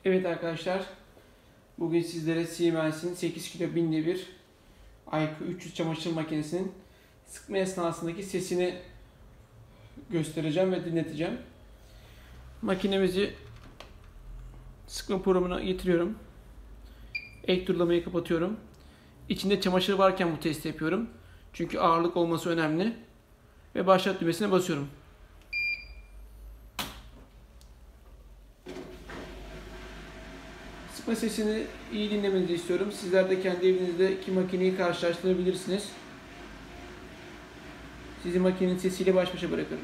Evet arkadaşlar, bugün sizlere Siemens'in 8 kilo binde bir IQ300 çamaşır makinesinin sıkma esnasındaki sesini göstereceğim ve dinleteceğim. Makinemizi sıkma programına getiriyorum. Ek turlamayı kapatıyorum. İçinde çamaşır varken bu testi yapıyorum. Çünkü ağırlık olması önemli. Ve başlat düğmesine basıyorum. Sıkma sesini iyi dinlemenizi istiyorum. Sizler de kendi evinizdeki makineyi karşılaştırabilirsiniz. Sizi makinenin sesiyle baş başa bırakırım.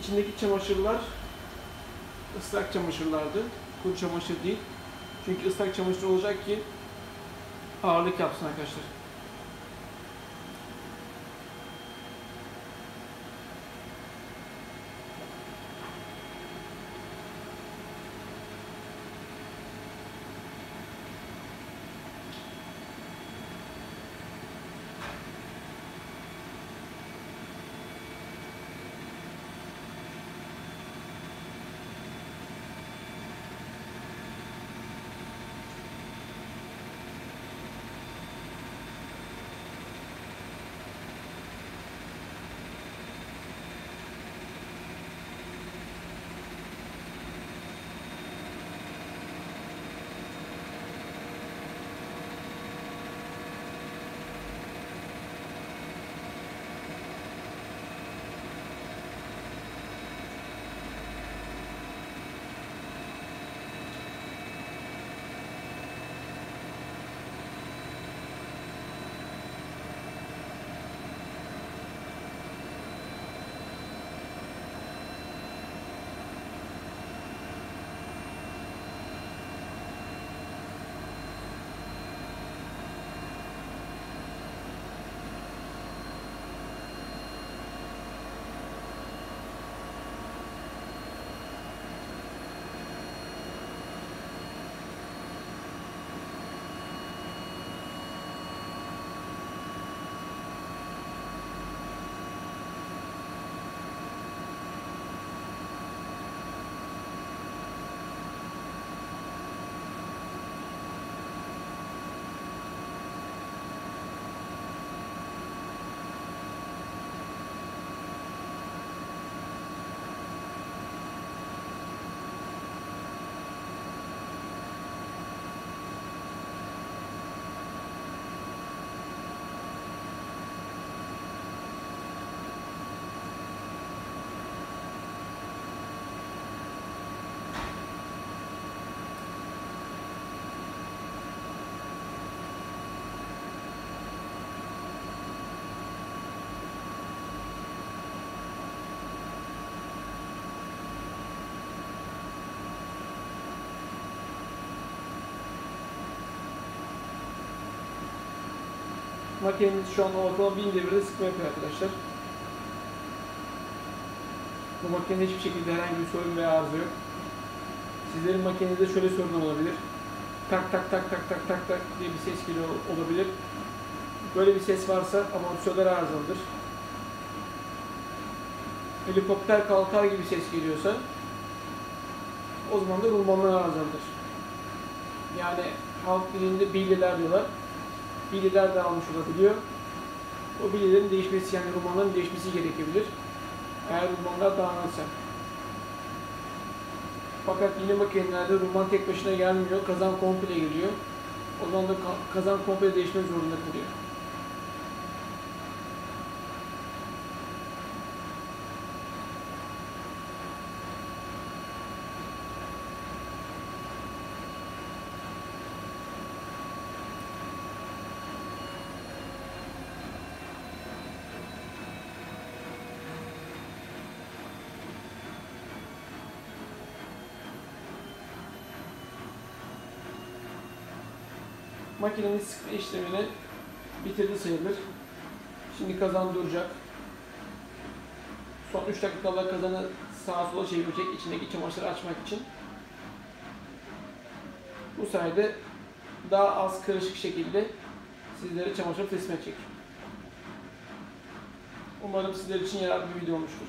İçindeki çamaşırlar ıslak çamaşırlardı. Kuru çamaşır değil. Çünkü ıslak çamaşır olacak ki ağırlık yapsın arkadaşlar. Makinemiz şu an ortalama 1000 devirde sıkma yapıyor arkadaşlar. Bu makinede hiçbir şekilde herhangi bir sorun veya arıza yok. Sizlerin makinenizde şöyle sorun olabilir. Tak tak tak tak tak tak tak diye bir ses geliyor olabilir. Böyle bir ses varsa amortisörler arızalıdır. Helikopter kalkar gibi ses geliyorsa o zaman da rulmanlar arızalıdır. Yani halk dilinde bilyeler diyorlar. Bilyeler de almış olabiliyor. O bilyelerin değişmesi, yani rulmanların değişmesi gerekebilir. Eğer rulmanlar dağınırsa. Fakat yeni makinelerde rulman tek başına gelmiyor. Kazan komple geliyor. O zaman da kazan komple değişmek zorunda kalıyor. Makinemiz sıkma işlemini bitirdi sayılır. Şimdi kazan duracak. Son 3 dakikada kazanı sağa sola çevirecek içindeki çamaşırı açmak için. Bu sayede daha az karışık şekilde sizlere çamaşır teslim edecek. Umarım sizler için yararlı bir video olmuştur.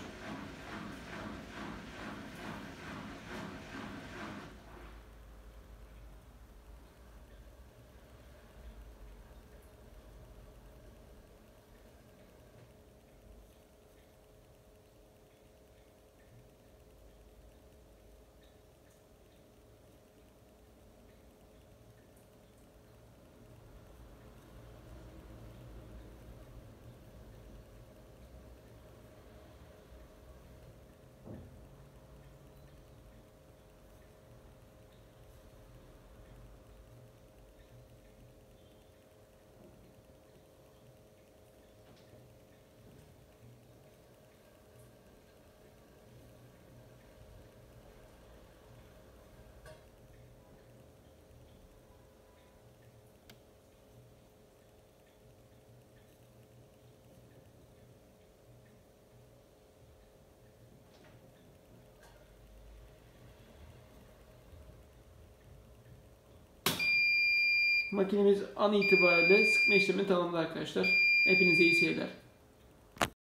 Makinemiz an itibariyle sıkma işlemini tamamladı arkadaşlar. Hepinize iyi seyirler.